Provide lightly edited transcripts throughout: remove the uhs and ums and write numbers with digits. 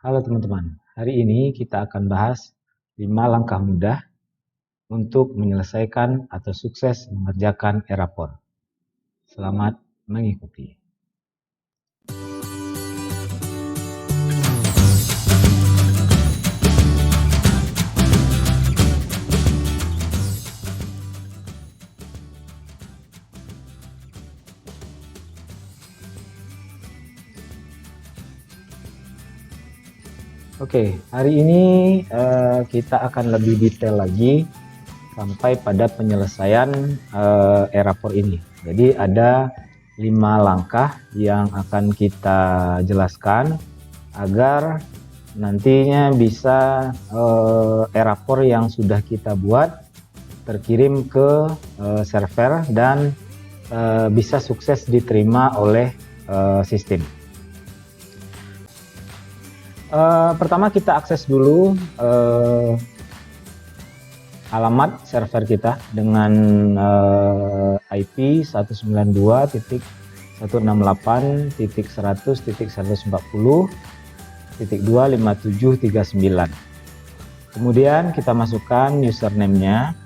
Halo teman-teman, hari ini kita akan bahas 5 langkah mudah untuk menyelesaikan atau sukses mengerjakan Erapor. Selamat mengikuti. Oke, hari ini kita akan lebih detail lagi sampai pada penyelesaian Erapor ini. Jadi ada 5 langkah yang akan kita jelaskan agar nantinya bisa Erapor yang sudah kita buat terkirim ke server dan bisa sukses diterima oleh sistem. Pertama kita akses dulu alamat server kita dengan IP 192.168.100.140.25739. Kemudian kita masukkan username-nya.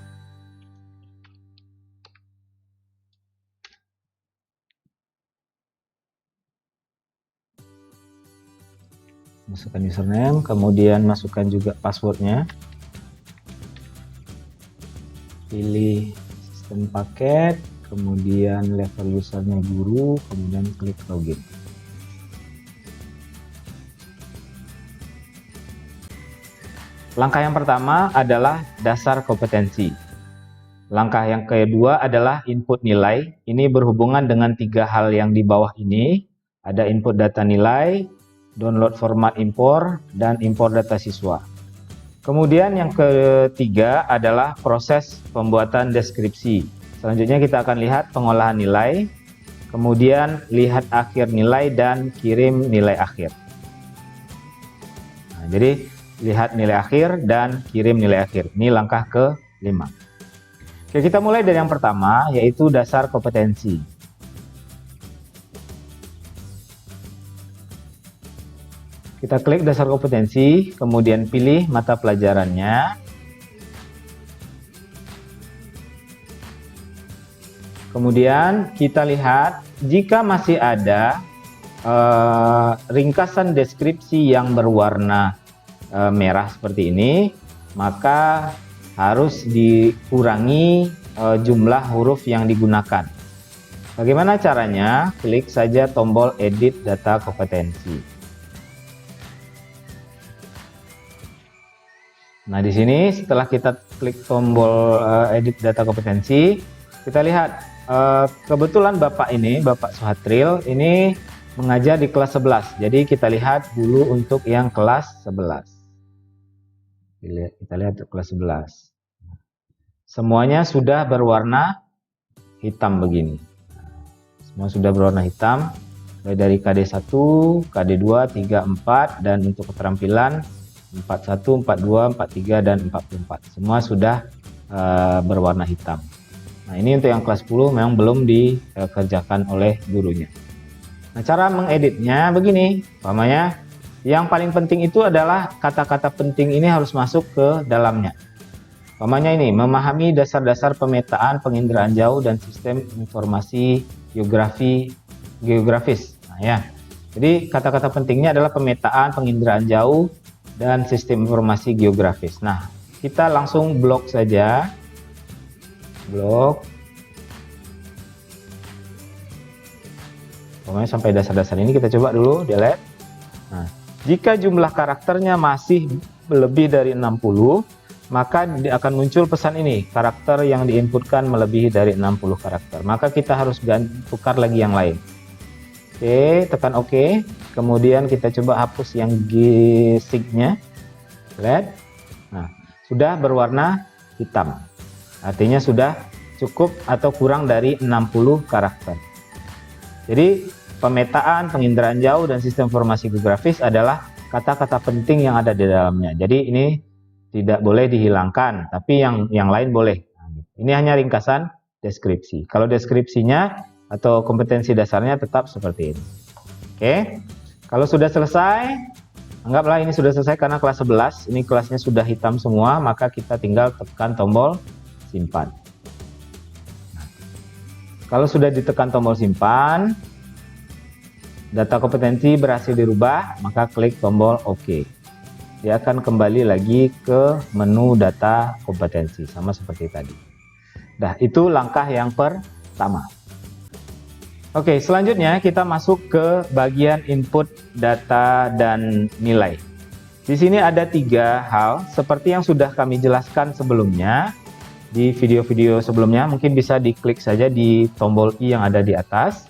Masukkan username, kemudian masukkan juga passwordnya. Pilih sistem paket, kemudian level usernya guru, kemudian klik login. Langkah yang pertama adalah dasar kompetensi. Langkah yang kedua adalah input nilai. Ini berhubungan dengan 3 hal yang di bawah ini. Ada input data nilai, download format impor, dan impor data siswa. Kemudian yang ketiga adalah proses pembuatan deskripsi. Selanjutnya kita akan lihat pengolahan nilai, kemudian lihat akhir nilai dan kirim nilai akhir. Nah, jadi lihat nilai akhir dan kirim nilai akhir. Ini langkah ke-5. Oke, kita mulai dari yang pertama, yaitu dasar kompetensi. Kita klik dasar kompetensi, kemudian pilih mata pelajarannya. Kemudian kita lihat jika masih ada ringkasan deskripsi yang berwarna merah seperti ini, maka harus dikurangi jumlah huruf yang digunakan. Bagaimana caranya? Klik saja tombol edit data kompetensi. Nah, di sini setelah kita klik tombol edit data kompetensi, kita lihat kebetulan Bapak Suhatril ini mengajar di kelas 11. Jadi kita lihat dulu untuk yang kelas 11. Kita lihat untuk kelas 11. Semuanya sudah berwarna hitam begini. Semua sudah berwarna hitam. Dari KD1, KD2, 3, 4, dan untuk keterampilan 41, 42, 43, dan 44. Semua sudah berwarna hitam. Nah, ini untuk yang kelas 10 memang belum dikerjakan oleh gurunya. Nah, cara mengeditnya begini. Umpamanya, yang paling penting itu adalah kata-kata penting ini harus masuk ke dalamnya. Umpamanya ini, memahami dasar-dasar pemetaan, penginderaan jauh, dan sistem informasi geografis. Nah, ya. Jadi, kata-kata pentingnya adalah pemetaan, penginderaan jauh, dan sistem informasi geografis. Nah, kita langsung blok saja. Blok. Pokoknya sampai dasar-dasar ini kita coba dulu delete. Nah, jika jumlah karakternya masih lebih dari 60, maka akan muncul pesan ini, karakter yang diinputkan melebihi dari 60 karakter. Maka kita harus tukar lagi yang lain. Oke, tekan OK. Kemudian kita coba hapus yang G-sig-nya. Lihat. Nah, sudah berwarna hitam. Artinya sudah cukup atau kurang dari 60 karakter. Jadi, pemetaan, penginderaan jauh, dan sistem informasi geografis adalah kata-kata penting yang ada di dalamnya. Jadi, ini tidak boleh dihilangkan, tapi yang lain boleh. Ini hanya ringkasan deskripsi. Kalau deskripsinya atau kompetensi dasarnya tetap seperti ini. Oke, kalau sudah selesai, Anggaplah ini sudah selesai karena kelas 11, ini kelasnya sudah hitam semua, maka kita tinggal tekan tombol simpan. Kalau sudah ditekan tombol simpan, data kompetensi berhasil dirubah, maka klik tombol OK. Dia akan kembali lagi ke menu data kompetensi, sama seperti tadi. Nah, itu langkah yang pertama. Oke, selanjutnya kita masuk ke bagian input data dan nilai. Di sini ada 3 hal, seperti yang sudah kami jelaskan sebelumnya, di video-video sebelumnya. Mungkin bisa diklik saja di tombol I yang ada di atas.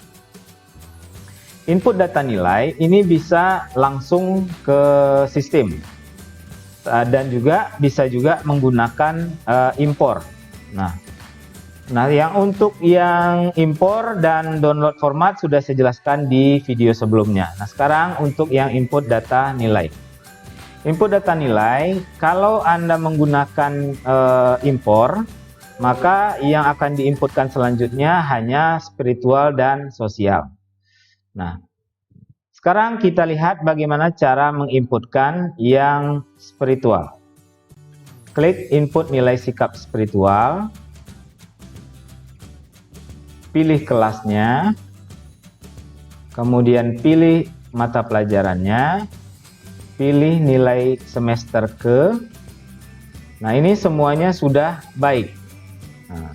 Input data nilai ini bisa langsung ke sistem, dan juga bisa juga menggunakan impor. Nah, yang untuk yang impor dan download format sudah saya jelaskan di video sebelumnya. Nah, sekarang untuk yang input data nilai. Input data nilai, kalau Anda menggunakan impor, maka yang akan diinputkan selanjutnya hanya spiritual dan sosial. Nah, sekarang kita lihat bagaimana cara menginputkan yang spiritual. Klik input nilai sikap spiritual. Pilih kelasnya, kemudian pilih mata pelajarannya, pilih nilai semester ke. Nah, ini semuanya sudah baik. Nah,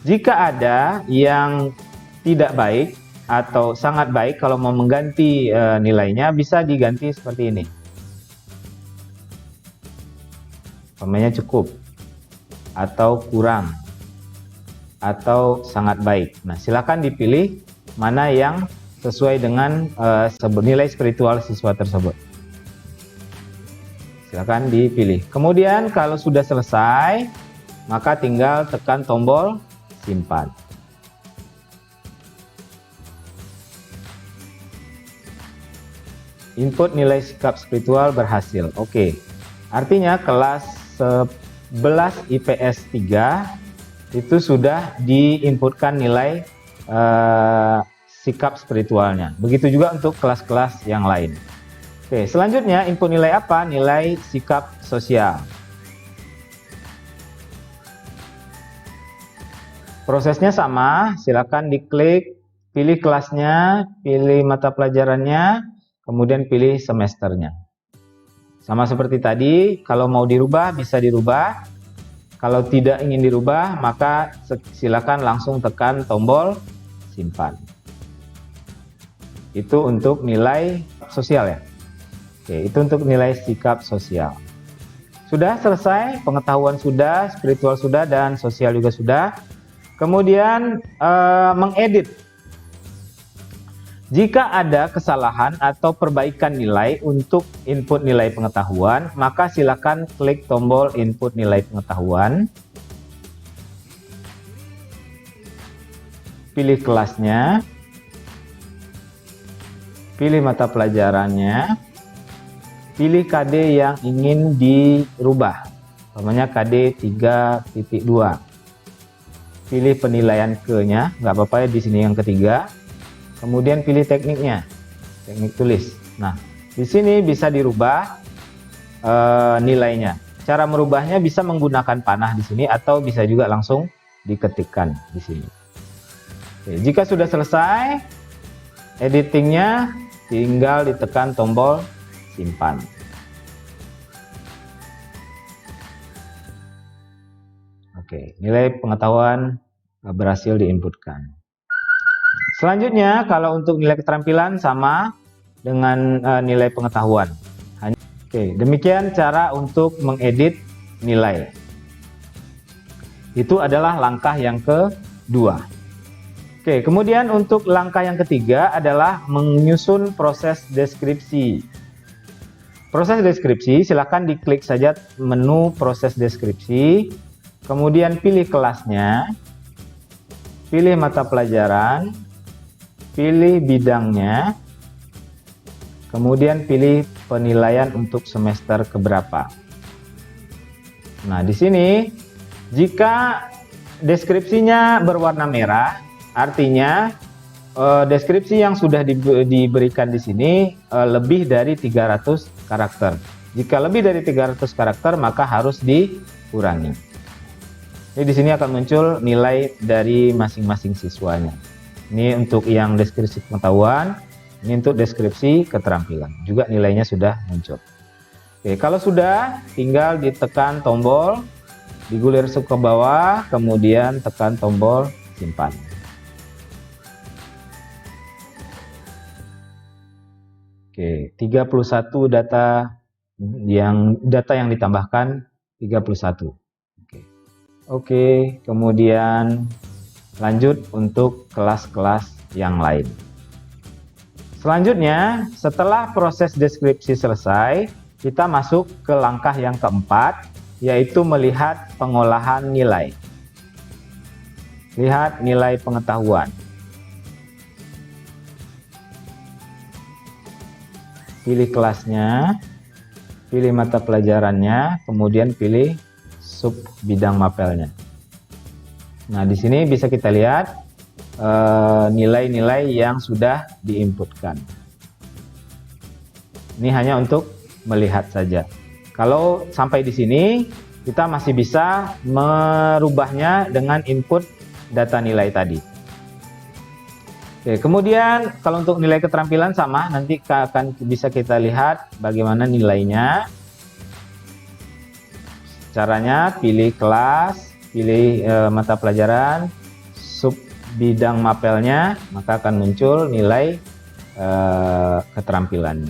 jika ada yang tidak baik atau sangat baik, kalau mau mengganti nilainya bisa diganti seperti ini. Umpamanya cukup, atau kurang, atau sangat baik. Nah, silakan dipilih mana yang sesuai dengan nilai spiritual siswa tersebut. Silakan dipilih. Kemudian kalau sudah selesai, maka tinggal tekan tombol simpan. Input nilai sikap spiritual berhasil. Oke. Artinya kelas 11 IPS 3 itu sudah diinputkan nilai sikap spiritualnya. Begitu juga untuk kelas-kelas yang lain. Oke, selanjutnya input nilai apa? Nilai sikap sosial. Prosesnya sama, silakan diklik, pilih kelasnya, pilih mata pelajarannya, kemudian pilih semesternya. Sama seperti tadi, kalau mau dirubah bisa dirubah. Kalau tidak ingin dirubah, maka silakan langsung tekan tombol simpan. Itu untuk nilai sosial ya. Oke, itu untuk nilai sikap sosial. Sudah selesai, pengetahuan sudah, spiritual sudah, dan sosial juga sudah. Kemudian mengedit. Jika ada kesalahan atau perbaikan nilai untuk input nilai pengetahuan, maka silakan klik tombol input nilai pengetahuan. Pilih kelasnya. Pilih mata pelajarannya. Pilih KD yang ingin dirubah. Umpamanya KD 3.2. Pilih penilaian ke-nya, nggak apa-apa ya di sini yang ketiga. Kemudian pilih tekniknya, teknik tulis. Nah, di sini bisa dirubah nilainya. Cara merubahnya bisa menggunakan panah di sini atau bisa juga langsung diketikkan di sini. Oke, jika sudah selesai editingnya, tinggal ditekan tombol simpan. Oke, nilai pengetahuan berhasil diinputkan. Selanjutnya, kalau untuk nilai keterampilan sama dengan nilai pengetahuan. Oke, demikian cara untuk mengedit nilai. Itu adalah langkah yang kedua. Oke, kemudian untuk langkah yang ketiga adalah menyusun proses deskripsi. Proses deskripsi, silakan diklik saja menu proses deskripsi, kemudian pilih kelasnya, pilih mata pelajaran, pilih bidangnya, kemudian pilih penilaian untuk semester keberapa. Nah, di sini jika deskripsinya berwarna merah, artinya deskripsi yang sudah diberikan di sini lebih dari 300 karakter. Jika lebih dari 300 karakter maka harus dikurangi. Jadi di sini akan muncul nilai dari masing-masing siswanya. Ini untuk yang deskripsi pengetahuan, ini untuk deskripsi keterampilan. Juga nilainya sudah muncul. Oke, kalau sudah, tinggal ditekan tombol, digulir ke bawah, kemudian tekan tombol simpan. Oke, 31 data yang ditambahkan 31. Oke, kemudian lanjut untuk kelas-kelas yang lain. Selanjutnya, setelah proses deskripsi selesai, kita masuk ke langkah yang keempat, yaitu melihat pengolahan nilai. Lihat nilai pengetahuan. Pilih kelasnya, pilih mata pelajarannya, kemudian pilih sub bidang mapelnya. Nah, di sini bisa kita lihat nilai-nilai yang sudah diinputkan. Ini hanya untuk melihat saja. Kalau sampai di sini, kita masih bisa merubahnya dengan input data nilai tadi. Oke, kemudian kalau untuk nilai keterampilan sama, nanti akan bisa kita lihat bagaimana nilainya. Caranya pilih kelas, pilih mata pelajaran, sub bidang mapelnya, maka akan muncul nilai keterampilan.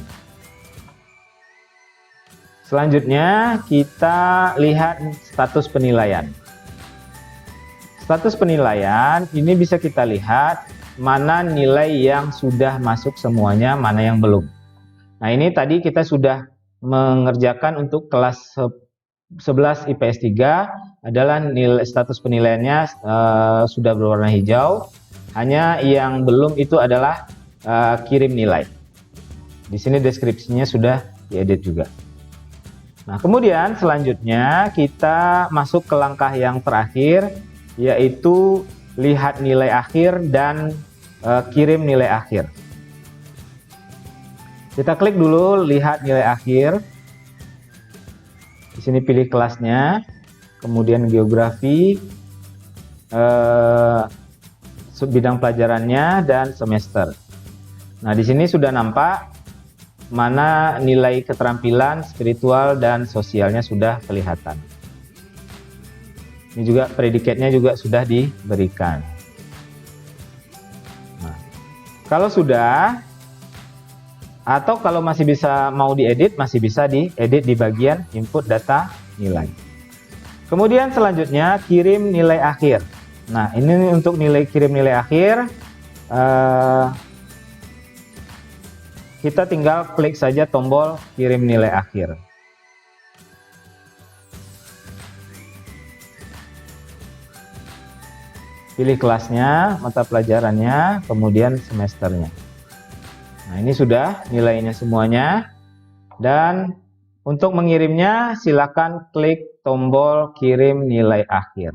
Selanjutnya kita lihat status penilaian. Status penilaian ini bisa kita lihat mana nilai yang sudah masuk semuanya, mana yang belum. Nah, ini tadi kita sudah mengerjakan untuk kelas 11 IPS 3 adalah nilai status penilaiannya sudah berwarna hijau. Hanya yang belum itu adalah kirim nilai. Di sini deskripsinya sudah diedit juga. Nah, kemudian selanjutnya kita masuk ke langkah yang terakhir, yaitu lihat nilai akhir dan kirim nilai akhir. Kita klik dulu lihat nilai akhir. Di sini pilih kelasnya, kemudian geografi, sub bidang pelajarannya, dan semester. Nah, di sini sudah nampak mana nilai keterampilan spiritual dan sosialnya sudah kelihatan. Ini juga predikatnya juga sudah diberikan. Nah, kalau sudah, atau kalau masih bisa mau diedit, masih bisa diedit di bagian input data nilai. Kemudian selanjutnya kirim nilai akhir. Nah, ini untuk kirim nilai akhir, kita tinggal klik saja tombol kirim nilai akhir. Pilih kelasnya, mata pelajarannya, kemudian semesternya. Nah, ini sudah nilainya semuanya. Dan untuk mengirimnya silakan klik tombol kirim nilai akhir.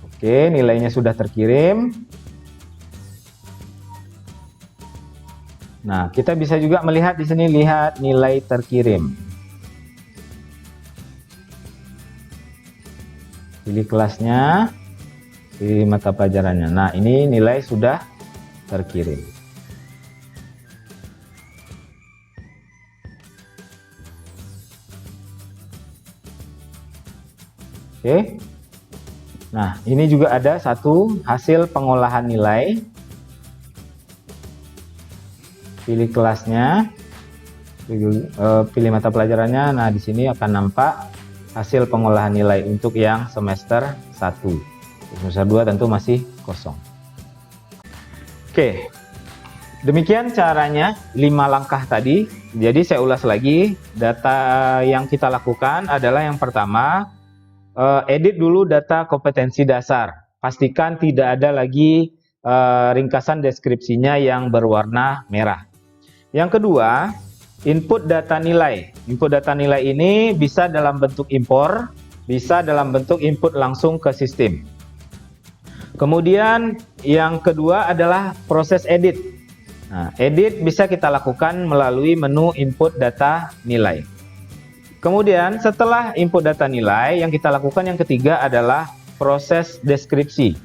Oke, nilainya sudah terkirim. Nah, kita bisa juga melihat di sini, lihat nilai terkirim. Pilih kelasnya, pilih mata pelajarannya. Nah, ini nilai sudah terkirim. Oke. Nah, ini juga ada satu hasil pengolahan nilai. Pilih kelasnya, pilih mata pelajarannya. Nah, di sini akan nampak hasil pengolahan nilai untuk yang semester 1. Semester 2 tentu masih kosong. Oke, demikian caranya 5 langkah tadi. Jadi saya ulas lagi, data yang kita lakukan adalah yang pertama, edit dulu data kompetensi dasar. Pastikan tidak ada lagi ringkasan deskripsinya yang berwarna merah. Yang kedua, input data nilai. Input data nilai ini bisa dalam bentuk impor, bisa dalam bentuk input langsung ke sistem. Kemudian yang kedua adalah proses edit. Nah, edit bisa kita lakukan melalui menu input data nilai. Kemudian setelah input data nilai, yang kita lakukan yang ketiga adalah proses deskripsi.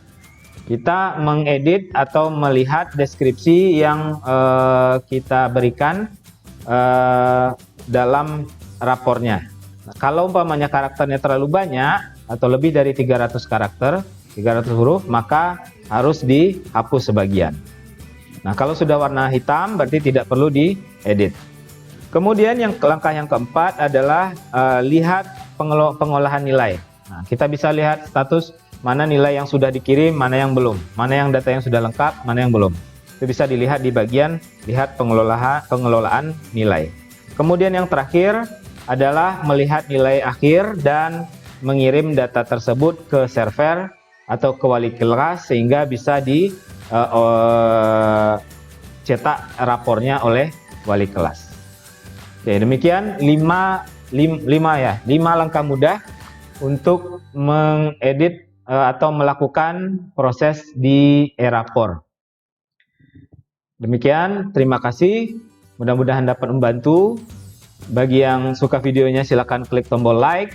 Kita mengedit atau melihat deskripsi yang kita berikan dalam rapornya. Nah, kalau umpamanya karakternya terlalu banyak atau lebih dari 300 karakter, 300 huruf, maka harus dihapus sebagian. Nah, kalau sudah warna hitam berarti tidak perlu diedit. Kemudian langkah yang keempat adalah lihat pengolahan nilai. Nah, kita bisa lihat status mana nilai yang sudah dikirim, mana yang belum, mana yang data yang sudah lengkap, mana yang belum. Itu bisa dilihat di bagian lihat pengelolaan nilai. Kemudian yang terakhir adalah melihat nilai akhir dan mengirim data tersebut ke server atau ke wali kelas sehingga bisa dicetak rapornya oleh wali kelas. Oke, demikian 5 langkah mudah untuk mengedit atau melakukan proses di e-rapor. Demikian, terima kasih. Mudah-mudahan dapat membantu. Bagi yang suka videonya silakan klik tombol like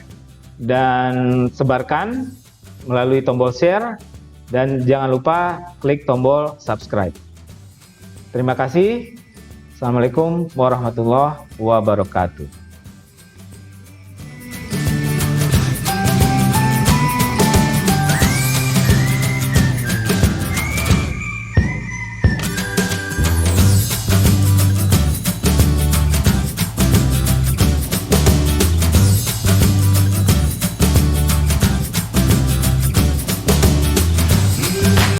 dan sebarkan melalui tombol share, dan jangan lupa klik tombol subscribe. Terima kasih. Assalamualaikum warahmatullahi wabarakatuh.